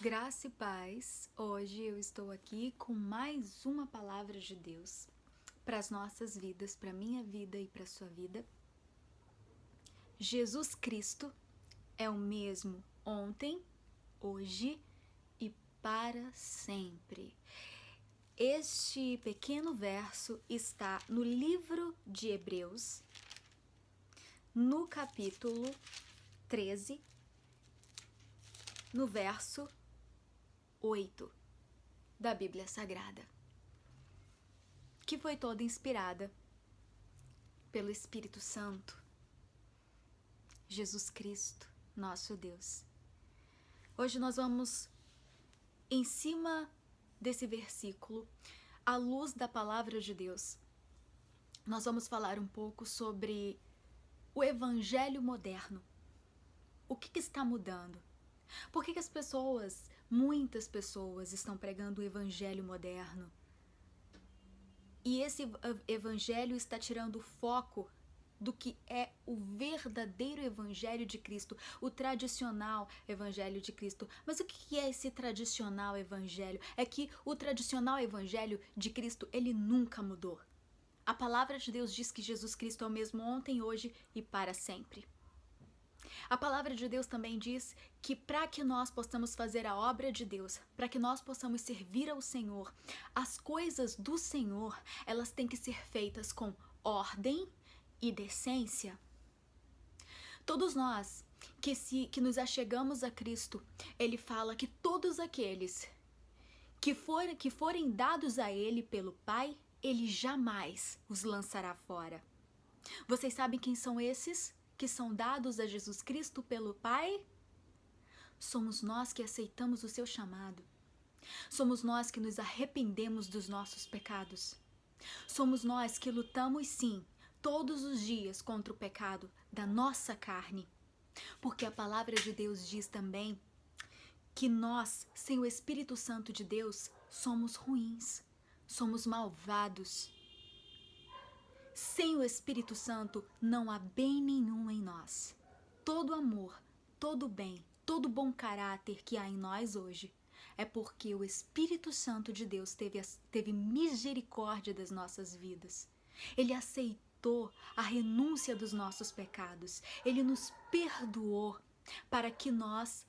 Graça e paz, hoje eu estou aqui com mais uma palavra de Deus para as nossas vidas, para a minha vida e para a sua vida. Jesus Cristo é o mesmo ontem, hoje e para sempre. Este pequeno verso está no livro de Hebreus, no capítulo 13, no verso 8 da Bíblia Sagrada, que foi toda inspirada pelo Espírito Santo, Jesus Cristo, nosso Deus. Hoje nós vamos, em cima desse versículo, à luz da palavra de Deus, nós vamos falar um pouco sobre o evangelho moderno. O que está mudando? Por que as pessoas, muitas pessoas, estão pregando o evangelho moderno? E esse evangelho está tirando o foco do que é o verdadeiro evangelho de Cristo, o tradicional evangelho de Cristo. Mas o que é esse tradicional evangelho? É que o tradicional evangelho de Cristo, ele nunca mudou. A palavra de Deus diz que Jesus Cristo é o mesmo ontem, hoje e para sempre. A palavra de Deus também diz que para que nós possamos fazer a obra de Deus, para que nós possamos servir ao Senhor, as coisas do Senhor, elas têm que ser feitas com ordem e decência. Todos nós que nos achegamos a Cristo, ele fala que todos aqueles que forem dados a ele pelo Pai, ele jamais os lançará fora. Vocês sabem quem são esses que são dados a Jesus Cristo pelo Pai? Somos nós que aceitamos o seu chamado. Somos nós que nos arrependemos dos nossos pecados. Somos nós que lutamos, sim, todos os dias contra o pecado da nossa carne. Porque a palavra de Deus diz também que nós, sem o Espírito Santo de Deus, somos ruins, somos malvados. Sem o Espírito Santo não há bem nenhum em nós. Todo amor, todo bem, todo bom caráter que há em nós hoje é porque o Espírito Santo de Deus teve misericórdia das nossas vidas. Ele aceitou a renúncia dos nossos pecados. Ele nos perdoou para que nós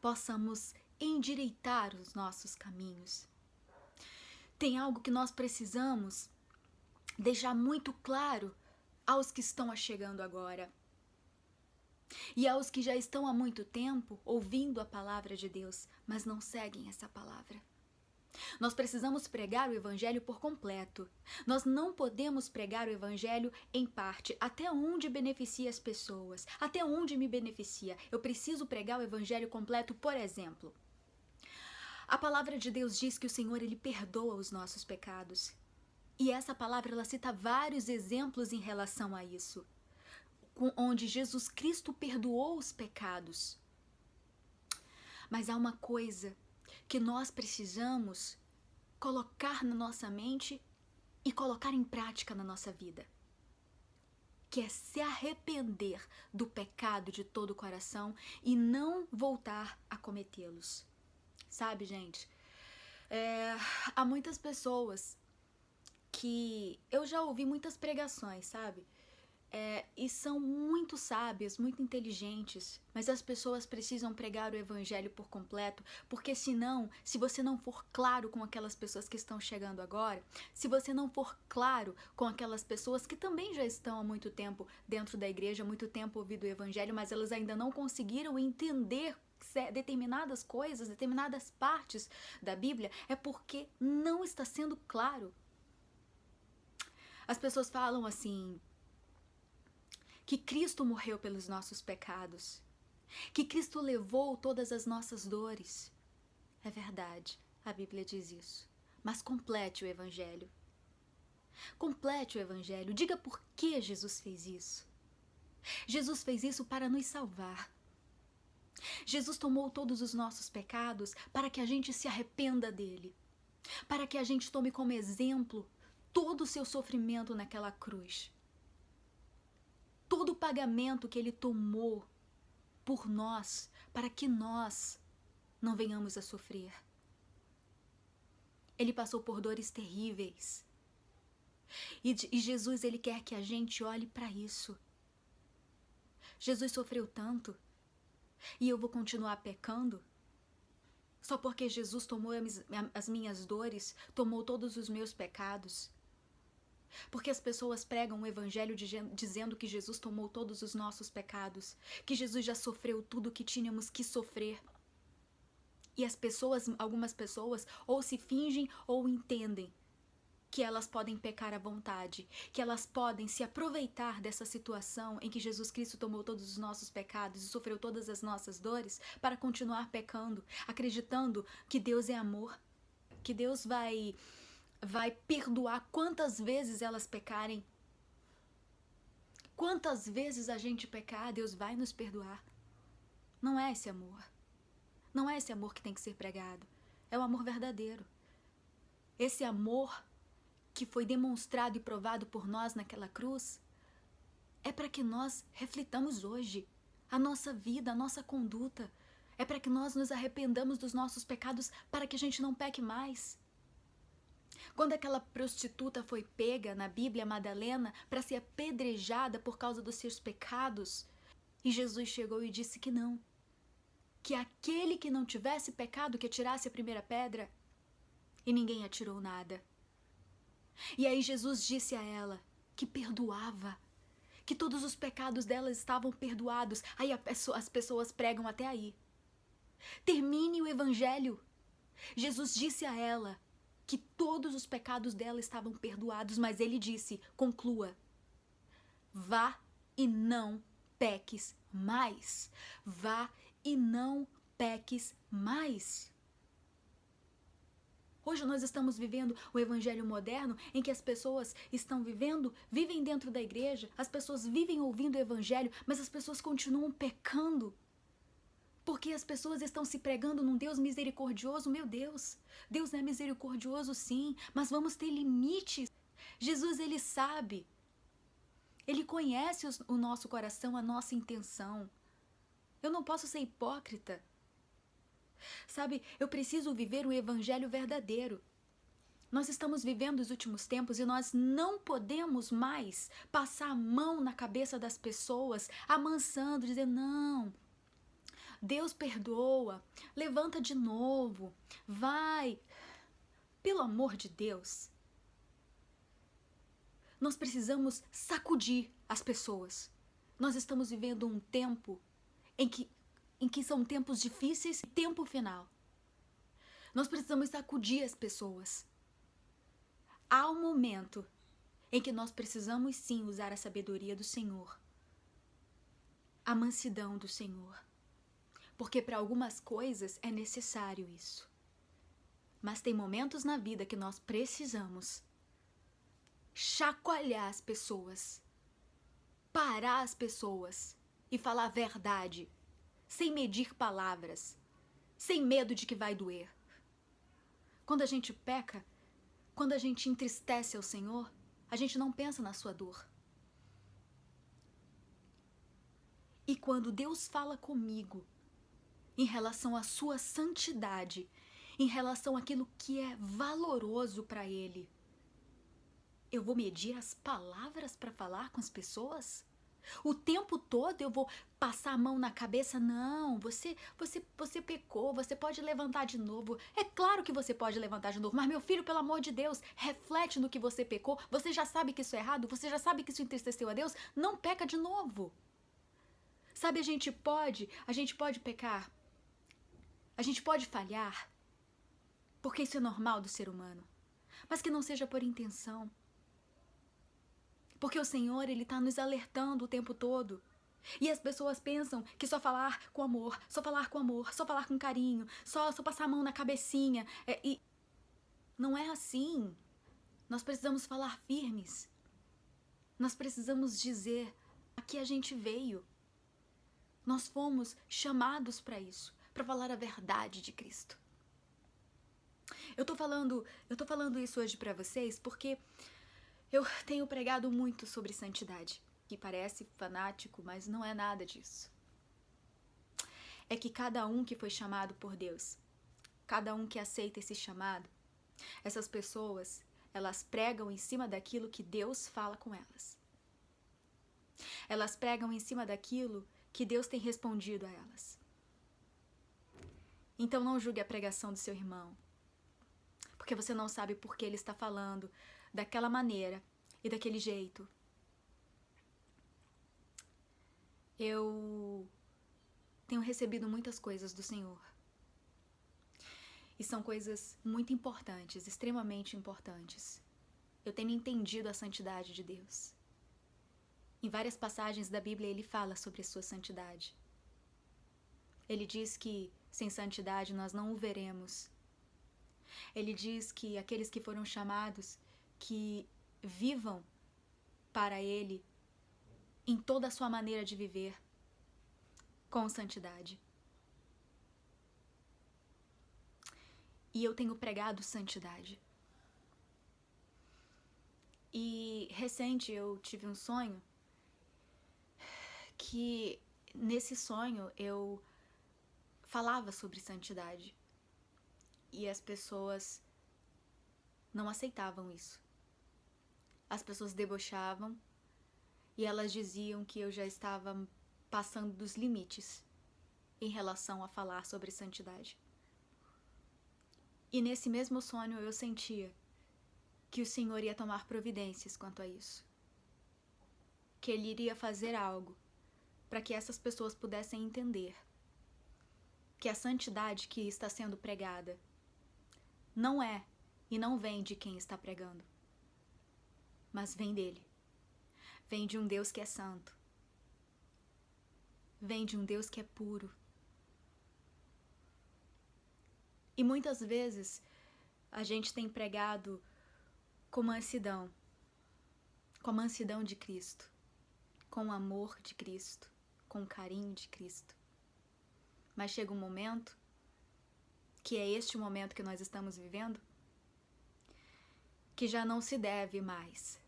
possamos endireitar os nossos caminhos. Tem algo que nós precisamos deixar muito claro aos que estão chegando agora e aos que já estão há muito tempo ouvindo a palavra de Deus, mas não seguem essa palavra. Nós precisamos pregar o evangelho por completo. Nós não podemos pregar o evangelho em parte, até onde beneficia as pessoas, até onde me beneficia. Eu preciso pregar o evangelho completo, por exemplo. A palavra de Deus diz que o Senhor, ele perdoa os nossos pecados. E essa palavra, ela cita vários exemplos em relação a isso, onde Jesus Cristo perdoou os pecados. Mas há uma coisa que nós precisamos colocar na nossa mente e colocar em prática na nossa vida, que é se arrepender do pecado de todo o coração e não voltar a cometê-los. Sabe, gente, há muitas pessoas que eu já ouvi muitas pregações, sabe? E são muito sábias, muito inteligentes, mas as pessoas precisam pregar o evangelho por completo, porque senão, se você não for claro com aquelas pessoas que estão chegando agora, se você não for claro com aquelas pessoas que também já estão há muito tempo dentro da igreja, há muito tempo ouvindo o evangelho, mas elas ainda não conseguiram entender determinadas coisas, determinadas partes da Bíblia, é porque não está sendo claro. As pessoas falam assim, que Cristo morreu pelos nossos pecados, que Cristo levou todas as nossas dores. É verdade, a Bíblia diz isso. Mas complete o evangelho. Complete o evangelho. Diga por que Jesus fez isso. Jesus fez isso para nos salvar. Jesus tomou todos os nossos pecados para que a gente se arrependa dele. Para que a gente tome como exemplo todo o seu sofrimento naquela cruz. Todo o pagamento que ele tomou por nós, para que nós não venhamos a sofrer. Ele passou por dores terríveis. E Jesus, ele quer que a gente olhe para isso. Jesus sofreu tanto. E eu vou continuar pecando? Só porque Jesus tomou as minhas dores, tomou todos os meus pecados? Porque as pessoas pregam o evangelho dizendo que Jesus tomou todos os nossos pecados, que Jesus já sofreu tudo que tínhamos que sofrer. E algumas pessoas, ou se fingem ou entendem que elas podem pecar à vontade, que elas podem se aproveitar dessa situação em que Jesus Cristo tomou todos os nossos pecados e sofreu todas as nossas dores para continuar pecando, acreditando que Deus é amor, que Deus vai perdoar quantas vezes elas pecarem. Quantas vezes a gente pecar, Deus vai nos perdoar. Não é esse amor. Não é esse amor que tem que ser pregado. É o amor verdadeiro. Esse amor que foi demonstrado e provado por nós naquela cruz, é para que nós reflitamos hoje a nossa vida, a nossa conduta. É para que nós nos arrependamos dos nossos pecados, para que a gente não peque mais. Quando aquela prostituta foi pega na Bíblia, Madalena, para ser apedrejada por causa dos seus pecados, e Jesus chegou e disse que não, que aquele que não tivesse pecado que atirasse a primeira pedra, e ninguém atirou nada. E aí Jesus disse a ela que perdoava, que todos os pecados dela estavam perdoados. Aí as pessoas pregam até aí. Termine o evangelho. Jesus disse a ela que todos os pecados dela estavam perdoados, mas ele disse, conclua, vá e não peques mais. Vá e não peques mais. Hoje nós estamos vivendo o evangelho moderno em que as pessoas vivem dentro da igreja, as pessoas vivem ouvindo o evangelho, mas as pessoas continuam pecando. Porque as pessoas estão se pregando num Deus misericordioso. Meu Deus, Deus é misericordioso sim, mas vamos ter limites. Jesus, ele sabe, ele conhece o nosso coração, a nossa intenção. Eu não posso ser hipócrita. Sabe, eu preciso viver o evangelho verdadeiro. Nós estamos vivendo os últimos tempos e nós não podemos mais passar a mão na cabeça das pessoas, amansando, dizendo, não, Deus perdoa, levanta de novo, vai. Pelo amor de Deus, nós precisamos sacudir as pessoas. Nós estamos vivendo um tempo em que são tempos difíceis e tempo final. Nós precisamos sacudir as pessoas. Há um momento em que nós precisamos sim usar a sabedoria do Senhor, a mansidão do Senhor, porque para algumas coisas é necessário isso. Mas tem momentos na vida que nós precisamos chacoalhar as pessoas, parar as pessoas e falar a verdade, sem medir palavras, sem medo de que vai doer. Quando a gente peca, quando a gente entristece ao Senhor, a gente não pensa na sua dor. E quando Deus fala comigo em relação à sua santidade, em relação àquilo que é valoroso para Ele, eu vou medir as palavras para falar com as pessoas? O tempo todo eu vou passar a mão na cabeça? Não, você pecou, você pode levantar de novo. É claro que você pode levantar de novo, mas meu filho, pelo amor de Deus, reflete no que você pecou. Você já sabe que isso é errado, você já sabe que isso entristeceu a Deus, não peca de novo. Sabe, a gente pode pecar, a gente pode falhar, porque isso é normal do ser humano, mas que não seja por intenção. Porque o Senhor, Ele está nos alertando o tempo todo. E as pessoas pensam que só falar com amor, só falar com amor, só falar com carinho, só passar a mão na cabecinha. E não é assim. Nós precisamos falar firmes. Nós precisamos dizer a que a gente veio. Nós fomos chamados para isso, para falar a verdade de Cristo. Eu tô falando isso hoje para vocês porque eu tenho pregado muito sobre santidade, que parece fanático, mas não é nada disso. é que cada um que foi chamado por Deus, cada um que aceita esse chamado, essas pessoas, elas pregam em cima daquilo que Deus fala com elas. Elas pregam em cima daquilo que Deus tem respondido a elas. Então não julgue a pregação do seu irmão, porque você não sabe por que ele está falando daquela maneira e daquele jeito. Eu tenho recebido muitas coisas do Senhor. E são coisas muito importantes, extremamente importantes. Eu tenho entendido a santidade de Deus. Em várias passagens da Bíblia ele fala sobre a sua santidade. Ele diz que sem santidade nós não o veremos. Ele diz que aqueles que foram chamados, que vivam para Ele em toda a sua maneira de viver, com santidade. E eu tenho pregado santidade. E recente eu tive um sonho que nesse sonho eu falava sobre santidade. E as pessoas não aceitavam isso. As pessoas debochavam e elas diziam que eu já estava passando dos limites em relação a falar sobre santidade. E nesse mesmo sonho eu sentia que o Senhor ia tomar providências quanto a isso. Que Ele iria fazer algo para que essas pessoas pudessem entender que a santidade que está sendo pregada não é e não vem de quem está pregando, mas vem dele. Vem de um Deus que é santo. Vem de um Deus que é puro. E muitas vezes a gente tem pregado com mansidão de Cristo, com o amor de Cristo, com o carinho de Cristo. Mas chega um momento, que é este momento que nós estamos vivendo, que já não se deve mais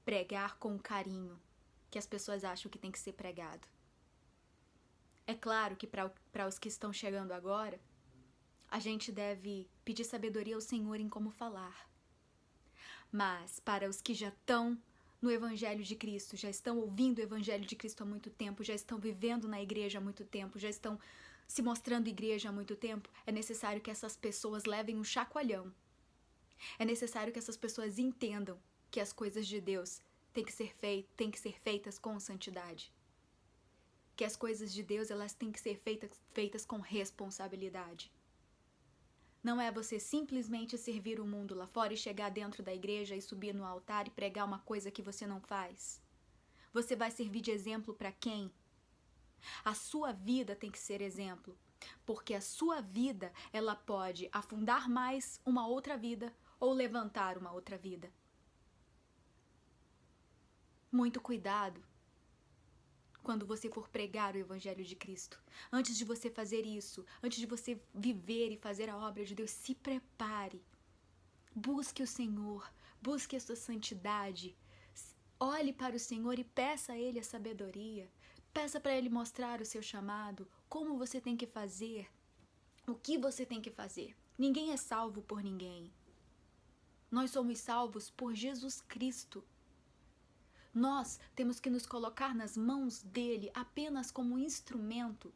pregar com o carinho que as pessoas acham que tem que ser pregado. É claro que para os que estão chegando agora, a gente deve pedir sabedoria ao Senhor em como falar. Mas para os que já estão no Evangelho de Cristo, já estão ouvindo o Evangelho de Cristo há muito tempo, já estão vivendo na igreja há muito tempo, já estão se mostrando igreja há muito tempo, é necessário que essas pessoas levem um chacoalhão. É necessário que essas pessoas entendam que as coisas de Deus têm que ser feitas com santidade. Que as coisas de Deus elas têm que ser feitas com responsabilidade. Não é você simplesmente servir o mundo lá fora e chegar dentro da igreja e subir no altar e pregar uma coisa que você não faz. Você vai servir de exemplo para quem? A sua vida tem que ser exemplo, porque a sua vida ela pode afundar mais uma outra vida ou levantar uma outra vida. Muito cuidado quando você for pregar o Evangelho de Cristo. Antes de você fazer isso, antes de você viver e fazer a obra de Deus, se prepare. Busque o Senhor, busque a sua santidade. Olhe para o Senhor e peça a Ele a sabedoria. Peça para Ele mostrar o seu chamado, como você tem que fazer, o que você tem que fazer. Ninguém é salvo por ninguém. Nós somos salvos por Jesus Cristo. Nós temos que nos colocar nas mãos dele apenas como um instrumento.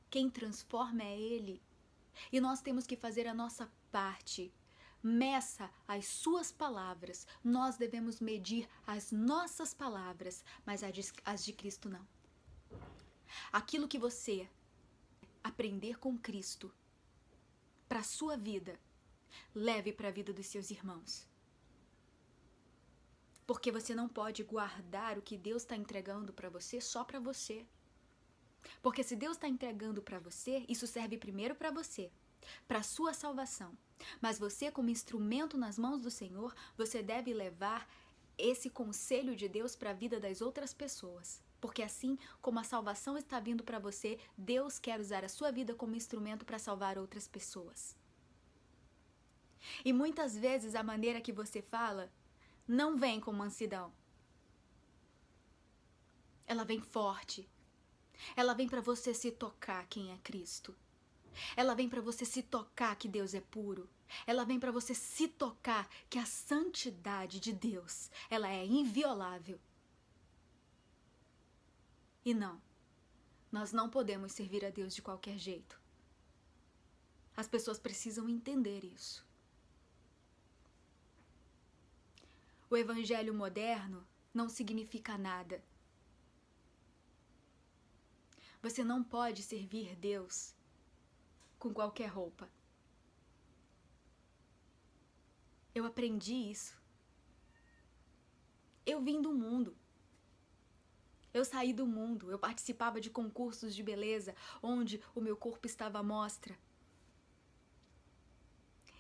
Quem transforma é ele. E nós temos que fazer a nossa parte. Meça as suas palavras. Nós devemos medir as nossas palavras, mas as de Cristo não. Aquilo que você aprender com Cristo para a sua vida, leve para a vida dos seus irmãos. Porque você não pode guardar o que Deus está entregando para você só para você. Porque se Deus está entregando para você, isso serve primeiro para você, para a sua salvação. Mas você, como instrumento nas mãos do Senhor, você deve levar esse conselho de Deus para a vida das outras pessoas. Porque assim como a salvação está vindo para você, Deus quer usar a sua vida como instrumento para salvar outras pessoas. E muitas vezes a maneira que você fala não vem com mansidão. Ela vem forte. Ela vem para você se tocar quem é Cristo. Ela vem para você se tocar que Deus é puro. Ela vem para você se tocar que a santidade de Deus, ela é inviolável. E não, nós não podemos servir a Deus de qualquer jeito. As pessoas precisam entender isso. O evangelho moderno não significa nada. Você não pode servir Deus com qualquer roupa. Eu aprendi isso. Eu vim do mundo. Eu saí do mundo. Eu participava de concursos de beleza onde o meu corpo estava à mostra.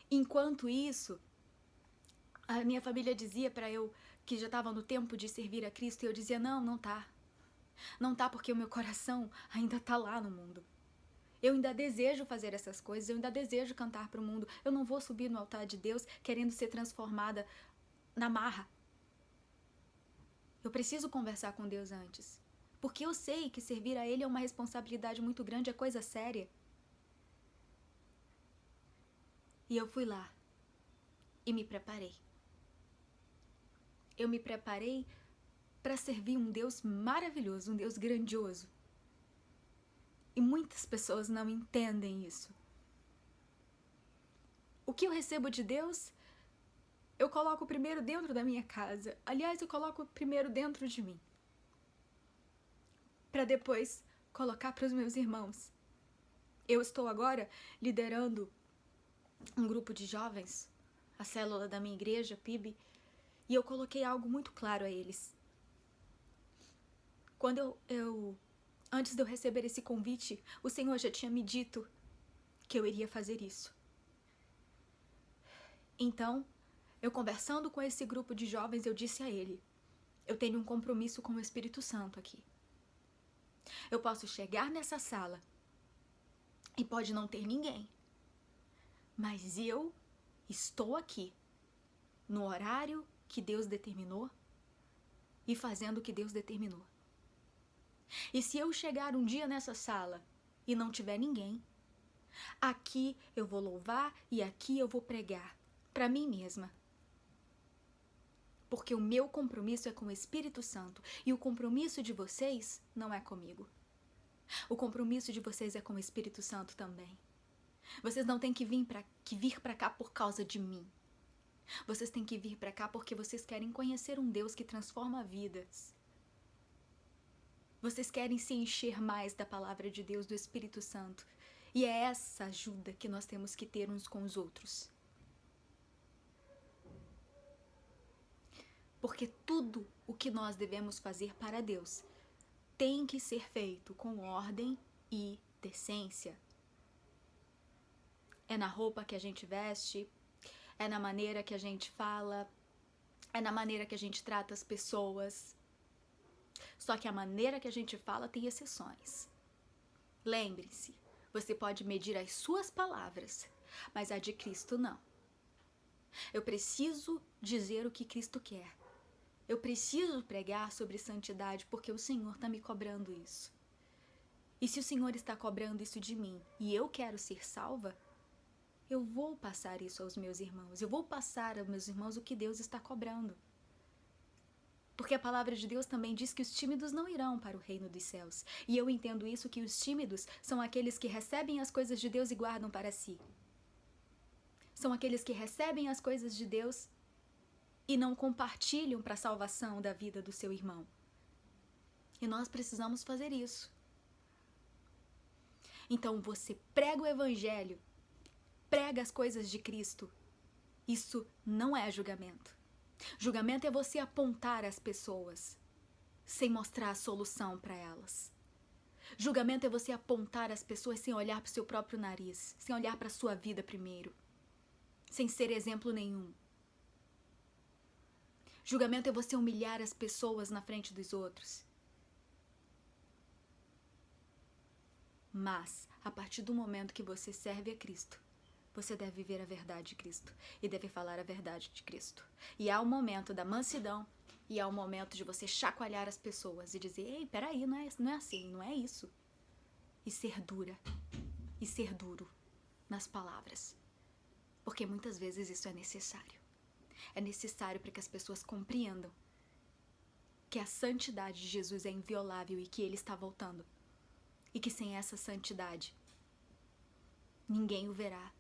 Enquanto isso, a minha família dizia para eu que já estava no tempo de servir a Cristo, e eu dizia, não, não tá. Não tá, porque o meu coração ainda tá lá no mundo. Eu ainda desejo fazer essas coisas, eu ainda desejo cantar para o mundo. Eu não vou subir no altar de Deus querendo ser transformada na marra. Eu preciso conversar com Deus antes, porque eu sei que servir a Ele é uma responsabilidade muito grande, é coisa séria. E eu fui lá e me preparei. Eu me preparei para servir um Deus maravilhoso, um Deus grandioso. E muitas pessoas não entendem isso. O que eu recebo de Deus, eu coloco primeiro dentro da minha casa. Aliás, eu coloco primeiro dentro de mim, para depois colocar para os meus irmãos. Eu estou agora liderando um grupo de jovens, a célula da minha igreja, PIB, e eu coloquei algo muito claro a eles. Quando antes de eu receber esse convite, o Senhor já tinha me dito que eu iria fazer isso. Então, eu conversando com esse grupo de jovens, eu disse a ele, eu tenho um compromisso com o Espírito Santo aqui. Eu posso chegar nessa sala e pode não ter ninguém, mas eu estou aqui no horário que Deus determinou e fazendo o que Deus determinou. E se eu chegar um dia nessa sala e não tiver ninguém, aqui eu vou louvar e aqui eu vou pregar para mim mesma. Porque o meu compromisso é com o Espírito Santo e o compromisso de vocês não é comigo. O compromisso de vocês é com o Espírito Santo também. Vocês não têm que vir para cá por causa de mim. Vocês têm que vir para cá porque vocês querem conhecer um Deus que transforma vidas. Vocês querem se encher mais da palavra de Deus, do Espírito Santo. E é essa ajuda que nós temos que ter uns com os outros. Porque tudo o que nós devemos fazer para Deus tem que ser feito com ordem e decência. É na roupa que a gente veste, é na maneira que a gente fala, é na maneira que a gente trata as pessoas. Só que a maneira que a gente fala tem exceções. Lembre-se, você pode medir as suas palavras, mas a de Cristo não. Eu preciso dizer o que Cristo quer. Eu preciso pregar sobre santidade porque o Senhor está me cobrando isso. E se o Senhor está cobrando isso de mim e eu quero ser salva, eu vou passar isso aos meus irmãos. Eu vou passar aos meus irmãos o que Deus está cobrando. Porque a palavra de Deus também diz que os tímidos não irão para o reino dos céus. E eu entendo isso, que os tímidos são aqueles que recebem as coisas de Deus e guardam para si. São aqueles que recebem as coisas de Deus e não compartilham para a salvação da vida do seu irmão. E nós precisamos fazer isso. Então você prega o evangelho, prega as coisas de Cristo. Isso não é julgamento. Julgamento é você apontar as pessoas sem mostrar a solução para elas. Julgamento é você apontar as pessoas sem olhar para o seu próprio nariz, sem olhar para a sua vida primeiro, sem ser exemplo nenhum. Julgamento é você humilhar as pessoas na frente dos outros. Mas, a partir do momento que você serve a Cristo, você deve viver a verdade de Cristo e deve falar a verdade de Cristo. E há o momento da mansidão e há o momento de você chacoalhar as pessoas e dizer: ei, peraí, não é assim, não é isso. E ser dura, e ser duro nas palavras. Porque muitas vezes isso é necessário. É necessário para que as pessoas compreendam que a santidade de Jesus é inviolável e que Ele está voltando. E que sem essa santidade, ninguém o verá.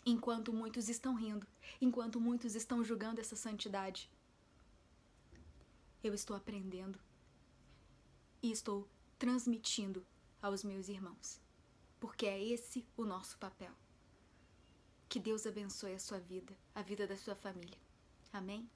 Enquanto muitos estão rindo, enquanto muitos estão julgando essa santidade, eu estou aprendendo e estou transmitindo aos meus irmãos. Porque é esse o nosso papel. Que Deus abençoe a sua vida, a vida da sua família. Amém?